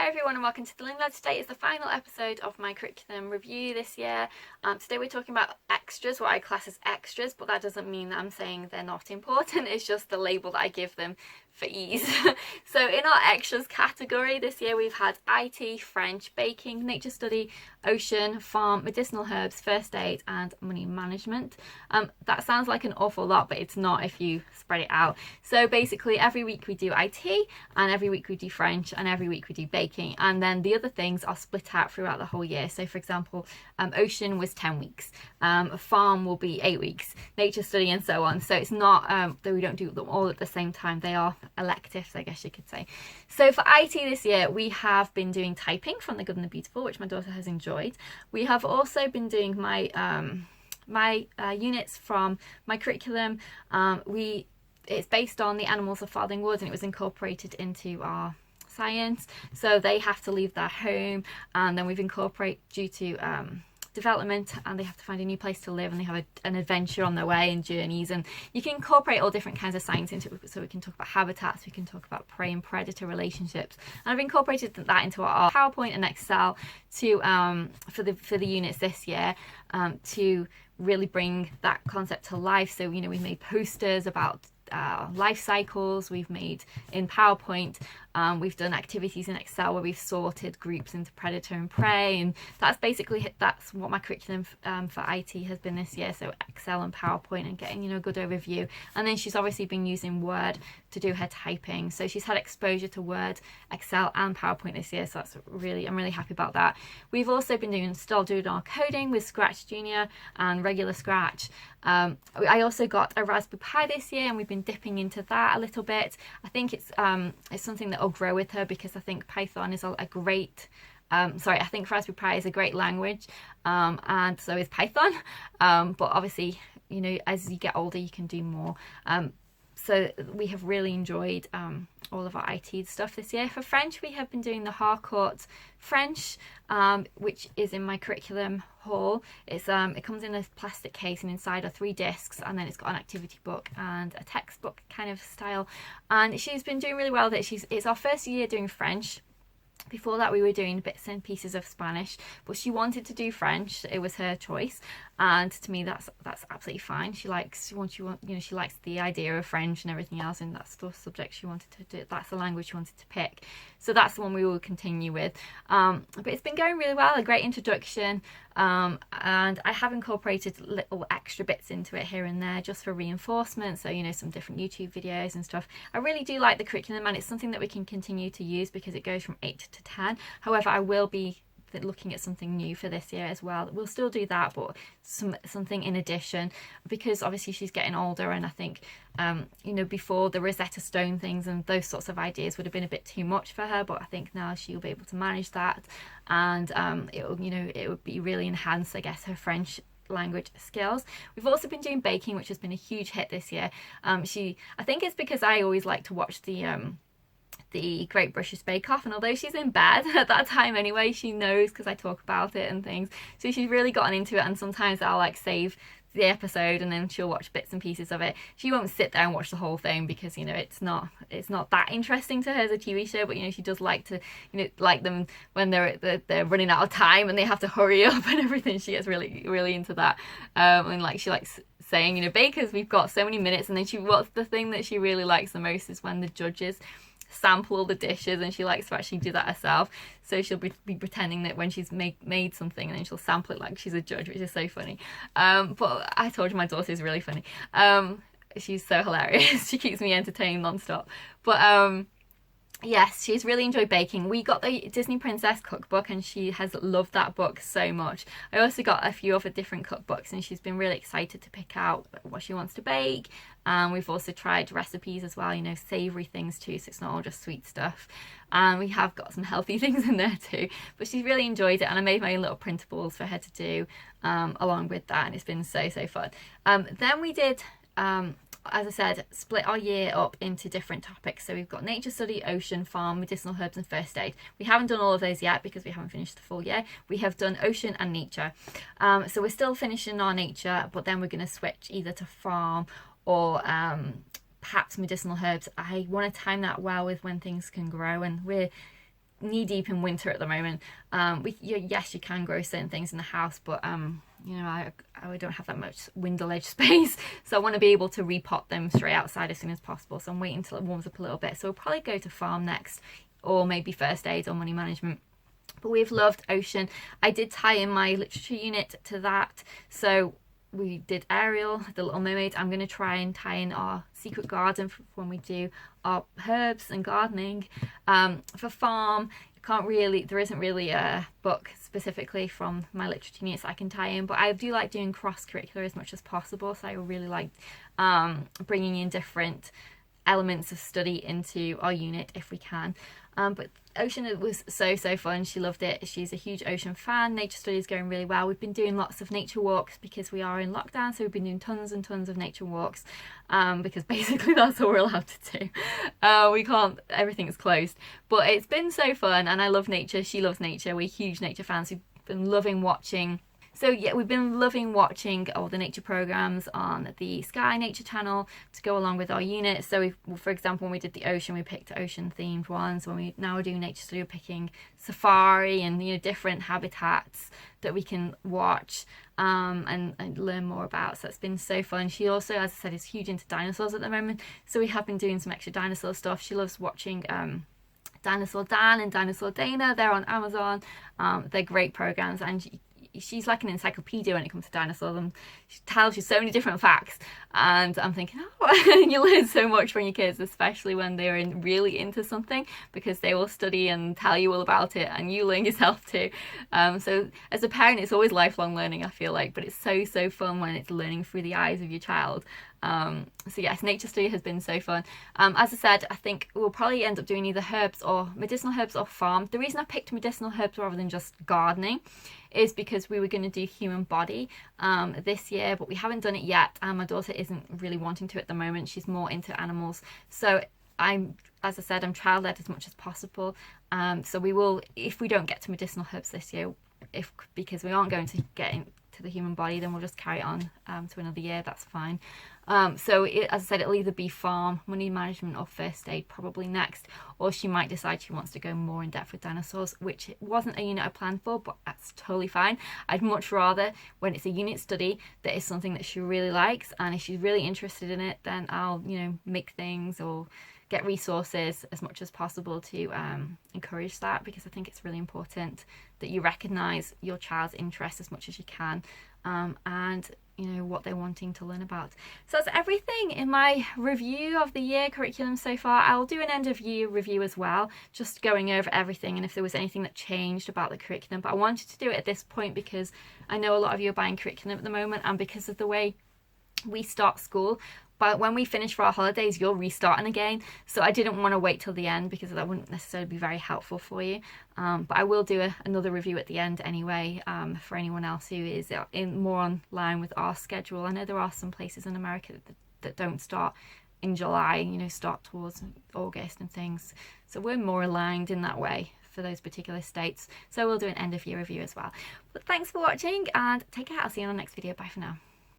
Hi everyone and welcome to The Learning Ladder. Today is the final episode of my curriculum review this year. Today we're talking about extras, what I class as extras, but that doesn't mean that I'm saying they're not important. It's just the label that I give them for ease. So in our extras category this year we've had IT, French, baking, nature study, ocean, farm, medicinal herbs, first aid and money management. That sounds like an awful lot, but it's not if you spread it out. So basically every week we do IT and every week we do French and every week we do baking, and then the other things are split out throughout the whole year. So for example, ocean was 10 weeks, farm will be 8 weeks, nature study and so on. So it's not that we don't do them all at the same time, they are electives, I guess you could say. So for IT this year we have been doing typing from The Good and the Beautiful, which my daughter has enjoyed. We have also been doing my units from my curriculum. It's based on the animals of Farthing Woods and it was incorporated into our science, so they have to leave their home, and then we've incorporated due to development, and they have to find a new place to live, and they have an adventure on their way and journeys, and you can incorporate all different kinds of science into it. So we can talk about habitats, we can talk about prey and predator relationships, and I've incorporated that into our PowerPoint and Excel to for the units this year, to really bring that concept to life. So we've made posters about life cycles, we've made in PowerPoint, we've done activities in Excel where we've sorted groups into predator and prey, and that's what my curriculum for IT has been this year. So Excel and PowerPoint and getting a good overview, and then she's obviously been using Word to do her typing, so she's had exposure to Word, Excel and PowerPoint this year, so I'm really happy about that. We've also been still doing our coding with Scratch Junior and regular Scratch. I also got a Raspberry Pi this year and we've been dipping into that a little bit. I think it's something that will grow with her, because I think Python is a great I think Raspberry Pi is a great language, and so is Python, but obviously as you get older you can do more. So we have really enjoyed all of our IT stuff this year. For French, we have been doing the Harcourt French, which is in my curriculum hall. It comes in a plastic case, and inside are 3 discs, and then it's got an activity book and a textbook kind of style. And she's been doing really well with it. It's our first year doing French. Before that we were doing bits and pieces of Spanish, but she wanted to do French. It was her choice, and to me that's absolutely fine. She likes the idea of French and everything else, and that's the subject she wanted to do. That's the language she wanted to pick, so that's the one we will continue with. But it's been going really well, a great introduction, and I have incorporated little extra bits into it here and there just for reinforcement, so some different YouTube videos and stuff. I really do like the curriculum, and it's something that we can continue to use because it goes from 8 to 10. However, I will be looking at something new for this year as well. We'll still do that, but something in addition, because obviously she's getting older, and I think before the Rosetta Stone things and those sorts of ideas would have been a bit too much for her, but I think now she'll be able to manage that, and it would be really enhance, I guess, her French language skills. We've also been doing baking, which has been a huge hit this year. I think it's because I always like to watch the Great British Bake Off, and although she's in bed at that time anyway, she knows because I talk about it and things, so she's really gotten into it, and sometimes I'll save the episode and then she'll watch bits and pieces of it. She won't sit there and watch the whole thing because it's not that interesting to her as a TV show, but she does like to like them when they're running out of time and they have to hurry up and everything. She gets really into that, and she likes saying, bakers, we've got so many minutes, and then what's the thing that she really likes the most is when the judges sample all the dishes, and she likes to actually do that herself, so she'll be pretending that when she's made something, and then she'll sample it like she's a judge, which is so funny. But I told you my daughter is really funny. She's so hilarious. She keeps me entertained non-stop. But yes, she's really enjoyed baking. We got the Disney Princess cookbook and she has loved that book so much. I also got a few other different cookbooks and she's been really excited to pick out what she wants to bake. We've also tried recipes as well, savoury things too, so it's not all just sweet stuff. And we have got some healthy things in there too. But she's really enjoyed it, and I made my own little printables for her to do along with that, and it's been so fun. Then we did as I said, split our year up into different topics. So we've got nature study, ocean, farm, medicinal herbs and first aid. We haven't done all of those yet because we haven't finished the full year. We have done ocean and nature. So we're still finishing our nature, but then we're going to switch either to farm or perhaps medicinal herbs. I want to time that well with when things can grow, and we're knee deep in winter at the moment. Yes, you can grow certain things in the house, but you know, I don't have that much window ledge space, so I want to be able to repot them straight outside as soon as possible. So I'm waiting until it warms up a little bit. So we'll probably go to farm next, or maybe first aid or money management. But we've loved ocean. I did tie in my literature unit to that, so we did Ariel, the Little Mermaid. I'm going to try and tie in our secret garden for when we do our herbs and gardening. For farm, there isn't really a book specifically from my literature units I can tie in, but I do like doing cross-curricular as much as possible. So I really like bringing in different elements of study into our unit if we can. But ocean, it was so fun. She loved it. She's a huge ocean fan. Nature study is going really well. We've been doing lots of nature walks because we are in lockdown, so we've been doing tons and tons of nature walks, because basically that's all we're allowed to do. We can't, everything's closed, but it's been so fun, and I love nature. She loves nature. We're huge nature fans. We've been loving watching. So yeah, we've been loving watching all the nature programs on the Sky Nature channel to go along with our units. So for example, when we did the ocean, we picked ocean themed ones. When we now do nature study, we're picking safari and, you know, different habitats that we can watch and learn more about. So it's been so fun. She also, as I said, is huge into dinosaurs at the moment. So we have been doing some extra dinosaur stuff. She loves watching Dinosaur Dan and Dinosaur Dana. They're on Amazon. They're great programs, and she's like an encyclopedia when it comes to dinosaurs, and she tells you so many different facts, and I'm thinking, oh, you learn so much from your kids, especially when they're really into something, because they will study and tell you all about it, and you learn yourself too. So as a parent, it's always lifelong learning, I feel like, but it's so fun when it's learning through the eyes of your child. So yes, nature study has been so fun. As I said, I think we'll probably end up doing either herbs or medicinal herbs or farm. The reason I picked medicinal herbs rather than just gardening is because we were going to do human body this year, but we haven't done it yet, and my daughter isn't really wanting to at the moment. She's more into animals. So as I said, I'm child-led as much as possible. So we will, if we don't get to medicinal herbs this year, because we aren't going to get into the human body, then we'll just carry it on to another year. That's fine. As I said, it'll either be farm, money management, or first aid probably next, or she might decide she wants to go more in depth with dinosaurs, which wasn't a unit I planned for, but that's totally fine. I'd much rather, when it's a unit study, that is something that she really likes, and if she's really interested in it, then I'll, you know, make things or get resources as much as possible to encourage that, because I think it's really important that you recognise your child's interest as much as you can, and you know what they're wanting to learn about. So that's everything in my review of the year curriculum so far. I'll do an end of year review as well, just going over everything and if there was anything that changed about the curriculum, but I wanted to do it at this point because I know a lot of you are buying curriculum at the moment, and because of the way we start school. But when we finish for our holidays, you're restarting again. So I didn't want to wait till the end because that wouldn't necessarily be very helpful for you. But I will do another review at the end anyway, for anyone else who is more on line with our schedule. I know there are some places in America that don't start in July, you know, start towards August and things. So we're more aligned in that way for those particular states. So we'll do an end of year review as well. But thanks for watching, and take care. I'll see you in the next video. Bye for now.